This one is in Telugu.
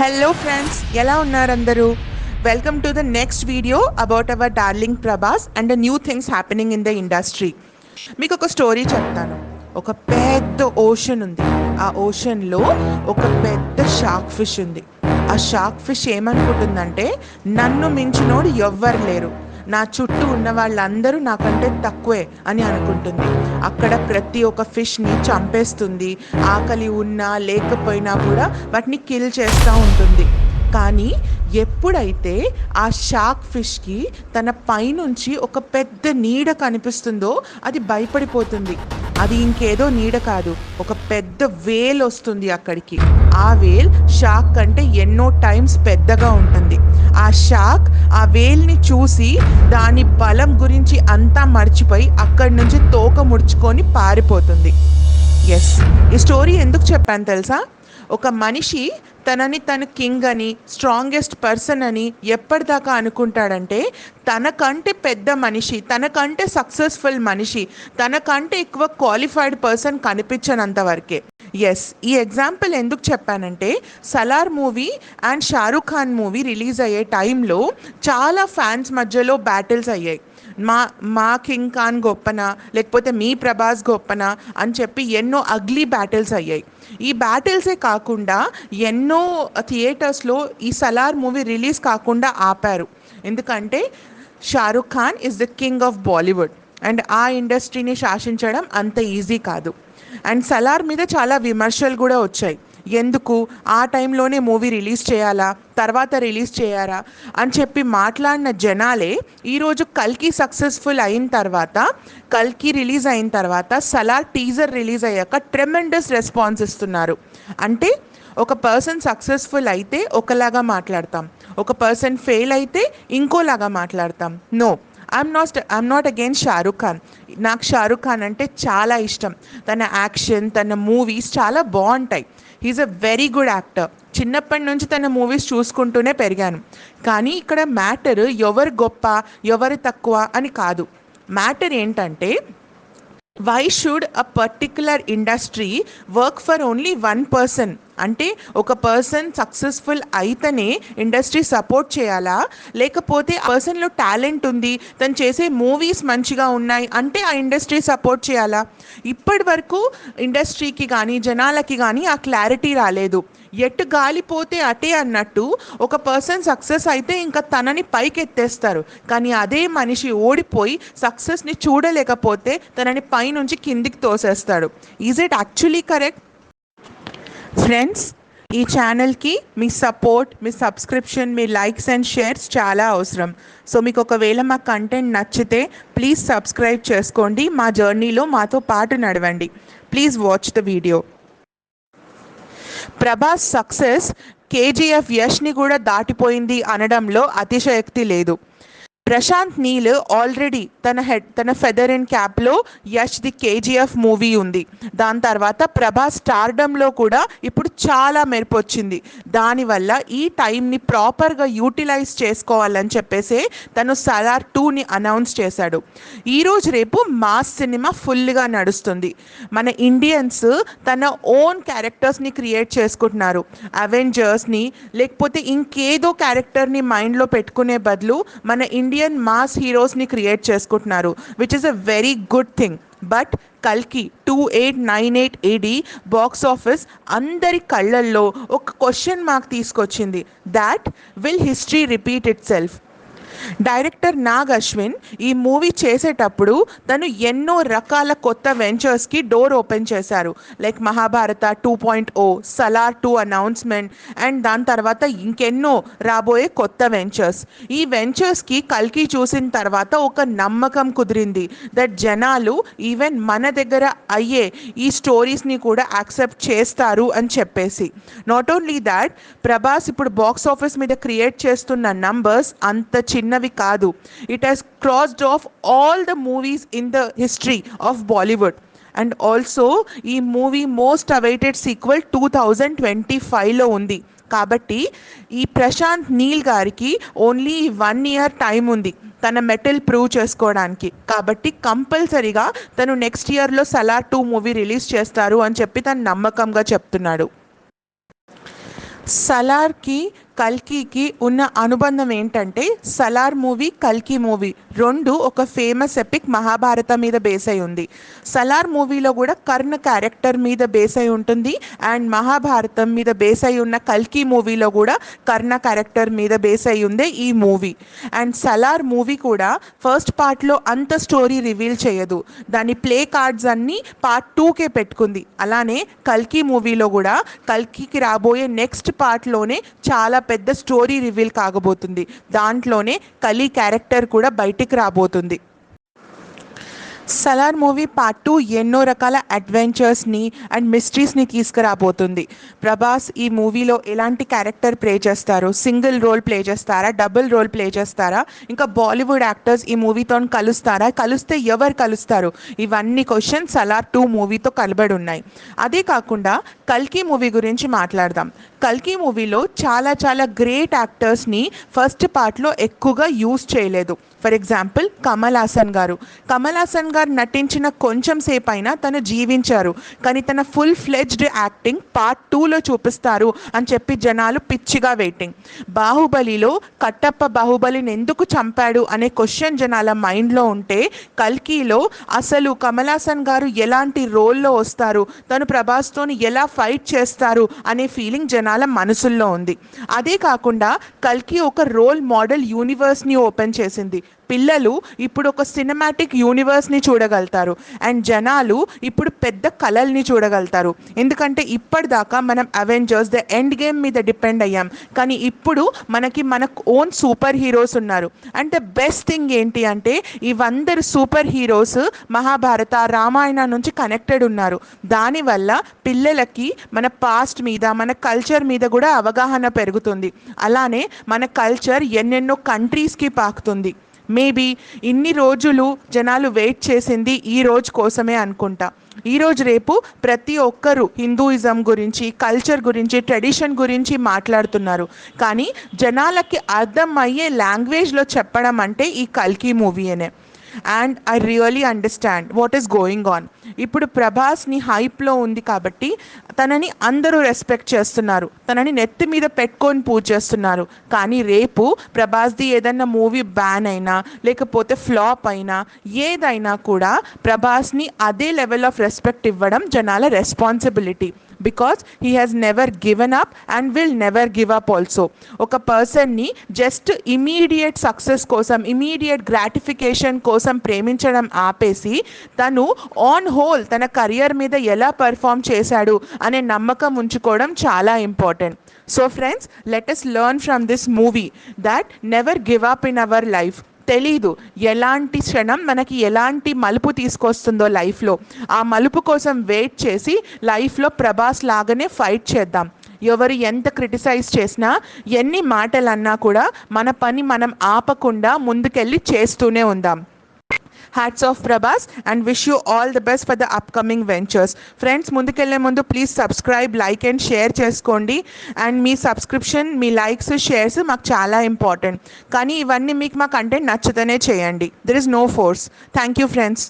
హలో ఫ్రెండ్స్, ఎలా ఉన్నారు అందరూ? Welcome to the next video about our darling Prabhas and the new things happening in the industry. మీకు ఒక స్టోరీ చెప్తాను. ఒక పెద్ద ఓషన్ ఉంది. ఆ ఓషన్లో ఒక పెద్ద షార్క్ ఫిష్ ఉంది. ఆ షార్క్ ఫిష్ ఏమనుకుంటుందంటే, నన్ను మించినోడు ఎవ్వరు లేరు, నా చుట్టూ ఉన్న వాళ్ళందరూ నాకంటే తక్కువే అని అనుకుంటుంది. అక్కడ ప్రతి ఒక్క ఫిష్ని చంపేస్తుంది. ఆకలి ఉన్నా లేకపోయినా కూడా వాటిని కిల్ చేస్తూ ఉంటుంది. కానీ ఎప్పుడైతే ఆ షార్క్ ఫిష్కి తన పైనుంచి ఒక పెద్ద నీడ కనిపిస్తుందో అది భయపడిపోతుంది. అది ఇంకేదో నీడ కాదు, ఒక పెద్ద వేల్ వస్తుంది అక్కడికి. ఆ వేల్ షార్క్ కంటే ఎన్నో టైమ్స్ పెద్దగా ఉంటుంది. ఆ షార్క్ ఆ వేల్ని చూసి దాని బలం గురించి అంతా మర్చిపోయి అక్కడి నుంచి తోక ముడుచుకొని పారిపోతుంది. ఎస్, ఈ స్టోరీ ఎందుకు చెప్పాను తెలుసా? ఒక మనిషి తనని తను కింగ్ అని, స్ట్రాంగెస్ట్ పర్సన్ అని ఎప్పటిదాకా అనుకుంటాడంటే, తనకంటే పెద్ద మనిషి, తనకంటే సక్సెస్ఫుల్ మనిషి, తనకంటే ఎక్కువ క్వాలిఫైడ్ పర్సన్ కనిపించనంత వరకే. ఎస్, ఈ ఎగ్జాంపుల్ ఎందుకు చెప్పానంటే, Salaar movie and Shah Rukh Khan movie release అయ్యే టైంలో చాలా ఫ్యాన్స్ మధ్యలో బ్యాటిల్స్ అయ్యాయి. మా మా కింగ్ ఖాన్ గొప్పనా, లేకపోతే మీ ప్రభాస్ గొప్పనా అని చెప్పి ఎన్నో అగ్లీ బ్యాటిల్స్ అయ్యాయి. ఈ బ్యాటిల్సే కాకుండా ఎన్నో థియేటర్స్లో ఈ సలార్ మూవీ రిలీజ్ కాకుండా ఆపారు. ఎందుకంటే Shah Rukh Khan is the king of Bollywood and ఆ ఇండస్ట్రీని శాసించడం అంత ఈజీ కాదు. అండ్ సలార్ మీద చాలా విమర్శలు కూడా వచ్చాయి. ఎందుకు ఆ టైంలోనే మూవీ రిలీజ్ చేయాలా, తర్వాత రిలీజ్ చేయారా అని చెప్పి మాట్లాడిన జనాలే ఈరోజు కల్కి సక్సెస్ఫుల్ అయిన తర్వాత, కల్కి రిలీజ్ అయిన తర్వాత సలార్ టీజర్ రిలీజ్ అయ్యాక ట్రెమెండస్ రెస్పాన్స్ ఇస్తున్నారు. అంటే ఒక పర్సన్ సక్సెస్ఫుల్ అయితే ఒకలాగా మాట్లాడతాం, ఒక పర్సన్ ఫెయిల్ అయితే ఇంకోలాగా మాట్లాడతాం. No, I'm not against Shahrukh Khan. నాకు షారూఖ్ ఖాన్ అంటే చాలా ఇష్టం. తన యాక్షన్, తన మూవీస్ చాలా బాగుంటాయి. He is a very good actor. చిన్నప్పటి నుంచి తన మూవీస్ చూసుకుంటూనే పెరిగాను. కానీ ఇక్కడ మ్యాటర్ ఎవరు గొప్ప ఎవరు తక్కువ అని కాదు. మ్యాటర్ ఏంటంటే, why should a particular industry work for only one person? అంటే ఒక పర్సన్ సక్సెస్ఫుల్ అయితేనే ఇండస్ట్రీ సపోర్ట్ చేయాలా, లేకపోతే ఆ పర్సన్లో టాలెంట్ ఉంది, తను చేసే మూవీస్ మంచిగా ఉన్నాయి అంటే ఆ ఇండస్ట్రీ సపోర్ట్ చేయాలా? ఇప్పటి వరకు ఇండస్ట్రీకి కానీ జనాలకి కానీ ఆ క్లారిటీ రాలేదు. ఎటు గాలిపోతే అటే అన్నట్టు ఒక పర్సన్ సక్సెస్ అయితే ఇంకా తనని పైకి ఎత్తేస్తారు. కానీ అదే మనిషి ఓడిపోయి సక్సెస్ని చూడలేకపోతే తనని పైనుంచి కిందికి తోసేస్తాడు. Is it actually correct? Friends, ఈ ఛానల్కి మీ సపోర్ట్, మీ సబ్స్క్రిప్షన్, మీ లైక్స్ అండ్ షేర్స్ చాలా అవసరం. సో మీకు ఒకవేళ మా కంటెంట్ నచ్చితే ప్లీజ్ సబ్స్క్రైబ్ చేసుకోండి. మా జర్నీలో మాతో పాటు నడవండి. Please watch the video. Prabhas success KGF యష్ని కూడా దాటిపోయింది అనడంలో అతిశయోక్తి లేదు. ప్రశాంత్ నీల్ ఆల్రెడీ తన ఫెదర్ ఇన్ క్యాప్లో యష్ ది కేజీఎఫ్ మూవీ ఉంది. దాని తర్వాత ప్రభాస్ స్టార్డమ్లో కూడా ఇప్పుడు చాలా మెరుపు వచ్చింది. దానివల్ల ఈ టైంని ప్రాపర్గా యూటిలైజ్ చేసుకోవాలని చెప్పేసి తను సలార్ 2ని అనౌన్స్ చేశాడు. ఈరోజు రేపు మాస్ సినిమా ఫుల్గా నడుస్తుంది. మన ఇండియన్స్ తన ఓన్ క్యారెక్టర్స్ని క్రియేట్ చేసుకుంటున్నారు. అవెంజర్స్ని లేకపోతే ఇంకేదో క్యారెక్టర్ని మైండ్లో పెట్టుకునే బదులు మన ఇండియన్ మాస్ హీరోస్ని క్రియేట్ చేసుకుంటున్నారు, which is a very good thing. But కల్కి 2898 AD బాక్స్ ఆఫీస్ అందరి కళ్ళల్లో ఒక క్వశ్చన్ మార్క్ తీసుకొచ్చింది. That will history repeat it self? Director Nag Ashwin ఈ మూవీ చేసేటప్పుడు తను ఎన్నో రకాల కొత్త వెంచర్స్కి డోర్ ఓపెన్ చేశారు. Like Mahabharata 2.0, Salaar 2 announcement and దాని తర్వాత ఇంకెన్నో రాబోయే కొత్త వెంచర్స్. ఈ వెంచర్స్కి కల్కి చూసిన తర్వాత ఒక నమ్మకం కుదిరింది దట్ జనాలు ఈవెన్ మన దగ్గర అయ్యే ఈ స్టోరీస్ని కూడా యాక్సెప్ట్ చేస్తారు అని చెప్పేసి. నాట్ ఓన్లీ దాట్, ప్రభాస్ ఇప్పుడు బాక్స్ ఆఫీస్ మీద క్రియేట్ చేస్తున్న నంబర్స్ అంత చిన్నవి కాదు. It has crossed of all the movies in the history of Bollywood. And also ఈ మూవీ మోస్ట్ అవైటెడ్ సీక్వెల్ 2025లో ఉంది. కాబట్టి ఈ ప్రశాంత్ నీల్ గారికి ఓన్లీ 1 year టైం ఉంది తన మెటల్ ప్రూవ్ చేసుకోవడానికి. కాబట్టి కంపల్సరీగా తను నెక్స్ట్ ఇయర్లో సలార్ 2 మూవీ రిలీజ్ చేస్తారు అని చెప్పి తను నమ్మకంగా చెప్తున్నాడు. సలార్కి కల్కికి ఉన్న అనుబంధం ఏంటంటే సలార్ మూవీ కల్కి మూవీ రెండు ఒక ఫేమస్ ఎపిక్ మహాభారతం మీద బేస్ అయి ఉంది. సలార్ మూవీలో కూడా కర్ణ క్యారెక్టర్ మీద బేస్ అయి ఉంటుంది అండ్ మహాభారతం మీద బేస్ అయి ఉన్న కల్కి మూవీలో కూడా కర్ణ క్యారెక్టర్ మీద బేస్ అయి ఉంది ఈ మూవీ. అండ్ సలార్ మూవీ కూడా ఫస్ట్ పార్ట్లో అంత స్టోరీ రివీల్ చేయదు, దాని ప్లే కార్డ్స్ అన్నీ పార్ట్ 2కే పెట్టుకుంది. అలానే కల్కి మూవీలో కూడా కల్కికి రాబోయే నెక్స్ట్ పార్ట్లోనే చాలా పెద్ద స్టోరీ రివీల్ కాగబోతుంది. దాంట్లోనే కలి క్యారెక్టర్ కూడా బయటికి రాబోతుంది. సలార్ మూవీ పార్ట్ 2 ఎన్నో రకాల అడ్వెంచర్స్ని అండ్ మిస్టరీస్ని తీసుకురాబోతుంది. ప్రభాస్ ఈ మూవీలో ఎలాంటి క్యారెక్టర్ ప్లే చేస్తారు, సింగిల్ రోల్ ప్లే చేస్తారా, డబుల్ రోల్ ప్లే చేస్తారా, ఇంకా బాలీవుడ్ యాక్టర్స్ ఈ మూవీతో కలుస్తారా, కలిస్తే ఎవరు కలుస్తారు, ఇవన్నీ క్వశ్చన్స్ సలార్ 2 మూవీతో కలబడి ఉన్నాయి. అదే కాకుండా కల్కి మూవీ గురించి మాట్లాడదాం. కల్కి మూవీలో చాలా చాలా గ్రేట్ యాక్టర్స్ని ఫస్ట్ పార్ట్లో ఎక్కువగా యూజ్ చేయలేదు. ఫర్ ఎగ్జాంపుల్ కమల్ హాసన్ గారు నటించిన కొంచెం సేపు అయినా తను జీవించారు, కానీ తన ఫుల్ ఫ్లెడ్జ్డ్ యాక్టింగ్ పార్ట్ 2లో చూపిస్తారు అని చెప్పి జనాలు పిచ్చిగా వెయిటింగ్. బాహుబలిలో కట్టప్ప బాహుబలిని ఎందుకు చంపాడు అనే క్వశ్చన్ జనాల మైండ్లో ఉంటే కల్కిలో అసలు కమల్ హాసన్ గారు ఎలాంటి రోల్లో వస్తారు, తను ప్రభాస్తోని ఎలా ఫైట్ చేస్తారు అనే ఫీలింగ్ జనాల మనసుల్లో ఉంది. అదే కాకుండా కల్కి ఒక రోల్ మోడల్ యూనివర్స్ని ఓపెన్ చేసింది. పిల్లలు ఇప్పుడు ఒక సినిమాటిక్ యూనివర్స్ని చూడగలుగుతారు అండ్ జనాలు ఇప్పుడు పెద్ద కళల్ని చూడగలుగుతారు. ఎందుకంటే ఇప్పటిదాకా మనం అవెంజర్స్ ద ఎండ్ గేమ్ మీద డిపెండ్ అయ్యాం, కానీ ఇప్పుడు మన ఓన్ సూపర్ హీరోస్ ఉన్నారు. అండ్ ద బెస్ట్ థింగ్ ఏంటి అంటే ఇవందరు సూపర్ హీరోస్ మహాభారత రామాయణ నుంచి కనెక్టెడ్ ఉన్నారు. దానివల్ల పిల్లలకి మన పాస్ట్ మీద మన కల్చర్ మీద కూడా అవగాహన పెరుగుతుంది. అలానే మన కల్చర్ ఎన్నెన్నో కంట్రీస్కి పాకుతుంది. మేబీ ఇన్ని రోజులు జనాలు వెయిట్ చేసింది ఈ రోజు కోసమే అనుకుంటా. ఈరోజు రేపు ప్రతి ఒక్కరూ హిందూయిజం గురించి, కల్చర్ గురించి, ట్రెడిషన్ గురించి మాట్లాడుతున్నారు, కానీ జనాలకి అర్థమయ్యే లాంగ్వేజ్లో చెప్పడం అంటే ఈ కల్కి మూవీనే. And I really understand what is going on. ఇప్పుడు ప్రభాస్ని హైప్లో ఉంది కాబట్టి తనని అందరూ రెస్పెక్ట్ చేస్తున్నారు, తనని నెత్తి మీద పెట్టుకొని పూజ చేస్తున్నారు. కానీ రేపు ప్రభాస్ది ఏదన్నా మూవీ బ్యాన్ అయినా లేకపోతే ఫ్లాప్ అయినా ఏదైనా కూడా ప్రభాస్ని అదే లెవెల్ ఆఫ్ రెస్పెక్ట్ ఇవ్వడం జనాల responsibility. Because he has never given up and will never give up also. ఒక పర్సన్ని జస్ట్ ఇమీడియట్ సక్సెస్ కోసం, ఇమీడియట్ గ్రాటిఫికేషన్ కోసం ప్రేమించడం ఆపేసి తను ఆన్ హోల్ తన కెరియర్ మీద ఎలా పర్ఫామ్ చేశాడు అనే నమ్మకం ఉంచుకోవడం చాలా important. So friends, let us learn from this movie that never give up in our life. తెలీదు ఎలాంటి క్షణం మనకి ఎలాంటి మలుపు తీసుకొస్తుందో లైఫ్లో. ఆ మలుపు కోసం వెయిట్ చేసి లైఫ్లో ప్రభాస్ లాగానే ఫైట్ చేద్దాం. ఎవరు ఎంత క్రిటిసైజ్ చేసినా, ఎన్ని మాటలు అన్నా కూడా మన పని మనం ఆపకుండా ముందుకెళ్ళి చేస్తూనే ఉందాం. Hats off Prabhas and wish you all the best for the upcoming ventures. Friends, ముందుకెళ్లే ముందు please subscribe, like and share చేసుకోండి. అండ్ మీ సబ్స్క్రిప్షన్, మీ లైక్స్, షేర్స్ మాకు చాలా ఇంపార్టెంట్. కానీ ఇవన్నీ మీకు మా కంటెంట్ నచ్చుతూనే చేయండి. There is no force. Thank you friends.